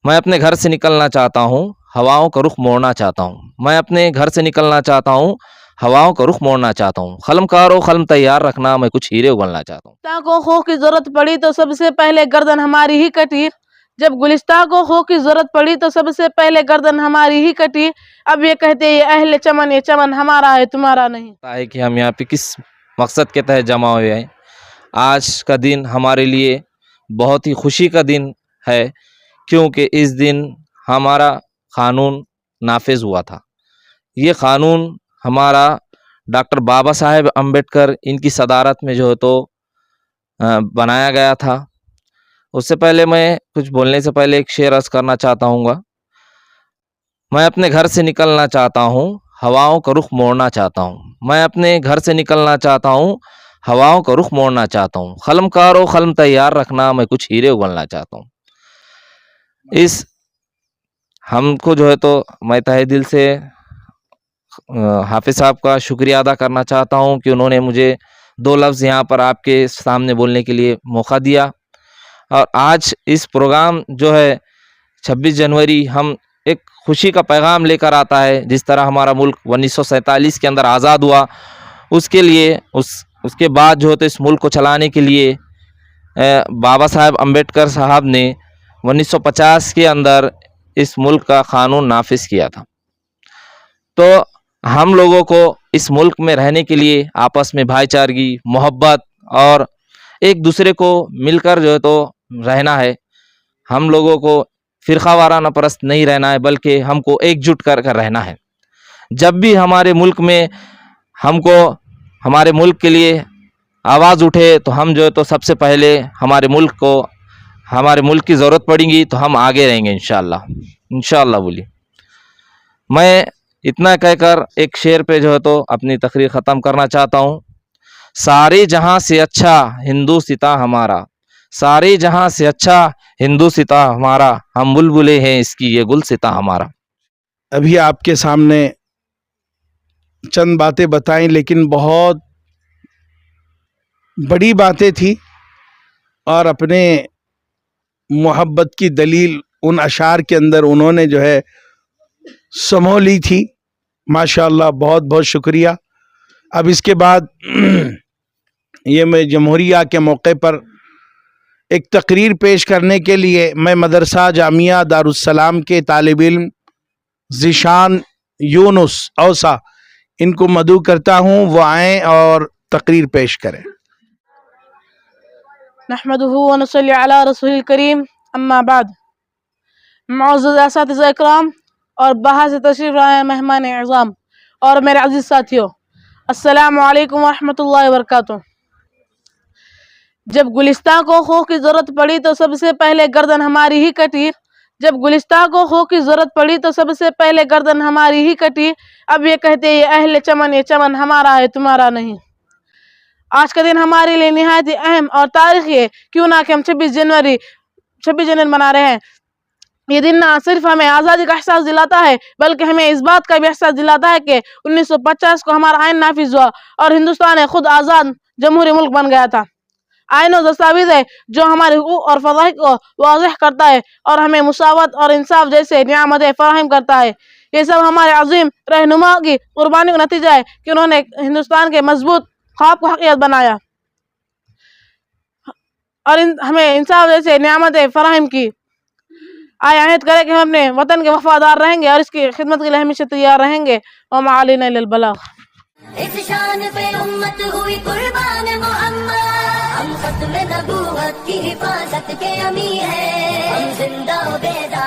میں اپنے گھر سے نکلنا چاہتا ہوں، ہواؤں کا رخ موڑنا چاہتا ہوں. میں اپنے گھر سے نکلنا چاہتا ہوں، ہواؤں کا رخ موڑنا چاہتا ہوں. قلم کارو قلم تیار رکھنا، میں کچھ ہیرے اگلنا چاہتا ہوں. کو خو کی ضرورت پڑی تو سب سے پہلے گردن ہماری ہی کٹی. جب گلستہ کو خو کی ضرورت پڑی تو سب سے پہلے گردن ہماری ہی کٹی. اب یہ کہتے یہ اہل چمن، یہ چمن ہمارا ہے تمہارا نہیں. ہے کہ ہم یہاں پہ کس مقصد کے تحت جمع ہوئے ہیں. آج کا دن ہمارے لیے بہت ہی خوشی کا دن ہے، کیونکہ اس دن ہمارا قانون نافذ ہوا تھا. یہ قانون ہمارا ڈاکٹر بابا صاحب امبیڈکر ان کی صدارت میں جو ہے تو بنایا گیا تھا. اس سے پہلے میں کچھ بولنے سے پہلے ایک شعر عرض کرنا چاہتا ہوں گا. میں اپنے گھر سے نکلنا چاہتا ہوں، ہواؤں کا رخ موڑنا چاہتا ہوں. میں اپنے گھر سے نکلنا چاہتا ہوں، ہواؤں کا رخ موڑنا چاہتا ہوں. قلم کارو قلم تیار رکھنا، میں کچھ ہیرے اگلنا چاہتا ہوں. اس ہم کو جو ہے تو میں تہہ دل سے حافظ صاحب کا شکریہ ادا کرنا چاہتا ہوں کہ انہوں نے مجھے 2 لفظ یہاں پر آپ کے سامنے بولنے کے لیے موقع دیا. اور آج اس پروگرام جو ہے 26 جنوری ہم ایک خوشی کا پیغام لے کر آتا ہے. جس طرح ہمارا ملک 1947 کے اندر آزاد ہوا، اس کے لیے اس کے بعد جو ہے تو اس ملک کو چلانے کے لیے بابا صاحب امبیڈکر صاحب نے 1950 کے اندر اس ملک کا قانون نافذ کیا تھا. تو ہم لوگوں کو اس ملک میں رہنے کے لیے آپس میں بھائی چارگی، محبت اور ایک دوسرے کو مل کر جو ہے تو رہنا ہے. ہم لوگوں کو فرقہ وارانہ پرست نہیں رہنا ہے، بلکہ ہم کو ایک جٹ کر رہنا ہے. جب بھی ہمارے ملک میں ہم کو ہمارے ملک کے لیے آواز اٹھے تو ہم جو ہے تو سب سے پہلے ہمارے ملک کی ضرورت پڑے گی تو ہم آگے رہیں گے انشاءاللہ. بولیے. میں اتنا کہہ کر ایک شعر پہ جو ہے تو اپنی تقریر ختم کرنا چاہتا ہوں. سارے جہاں سے اچھا ہندوستاں ہمارا، سارے جہاں سے اچھا ہندوستاں ہمارا، ہم بلبلے ہیں اس کی یہ گلستاں ہمارا. ابھی آپ کے سامنے چند باتیں بتائیں، لیکن بہت بڑی باتیں تھی اور اپنے محبت کی دلیل ان اشعار کے اندر انہوں نے جو ہے سمو لی تھی. ماشاءاللہ، بہت بہت شکریہ. اب اس کے بعد یہ میں جمہوریہ کے موقع پر ایک تقریر پیش کرنے کے لیے میں مدرسہ جامعہ دارالسلام کے طالب علم ذیشان یونس اوسا ان کو مدعو کرتا ہوں، وہ آئیں اور تقریر پیش کریں. نحمده ونصلی علی رسول الکریم، اما بعد. معزز اساتذہ اکرام اور باہر سے تشریف لائے مہمان اعظام اور میرے عزیز ساتھیوں، السلام علیکم ورحمۃ اللہ وبرکاتہ. جب گلستہ کو خو کی ضرورت پڑی تو سب سے پہلے گردن ہماری ہی کٹی. جب گلستہ کو خو کی ضرورت پڑی تو سب سے پہلے گردن ہماری ہی کٹی. اب یہ کہتے یہ اہل چمن، یہ چمن ہمارا ہے تمہارا نہیں. آج کا دن ہمارے لیے نہایت اہم اور تاریخی ہے، کیوں نہ کہ ہم 26 جنوری منا رہے ہیں. یہ دن نہ صرف ہمیں آزادی کا احساس دلاتا ہے، بلکہ ہمیں اس بات کا بھی احساس دلاتا ہے کہ 1950 کو ہمارا آئین نافذ ہوا اور ہندوستان خود آزاد جمہوری ملک بن گیا تھا. آئین و دستاویز ہے جو ہمارے حقوق اور فضائل کو واضح کرتا ہے اور ہمیں مساوات اور انصاف جیسے نعمتیں فراہم کرتا ہے. یہ سب ہمارے عظیم رہنما کی قربانی کا نتیجہ ہے کہ انہوں نے ہندوستان کے مضبوط خواب کو حقیقت بنایا اور ہمیں انصاف جیسے نعمتیں فراہم کی. آئے عہد کرے کہ ہم اپنے وطن کے وفادار رہیں گے اور اس کی خدمت کے لیے ہمیشہ تیار رہیں گے. وما علینا الا البلاغ. اس شان پہ امت ہوئی قربان محمد، ہم ختم نبوت کی حفاظت کے امیر ہیں، ہم زندہ و بیدار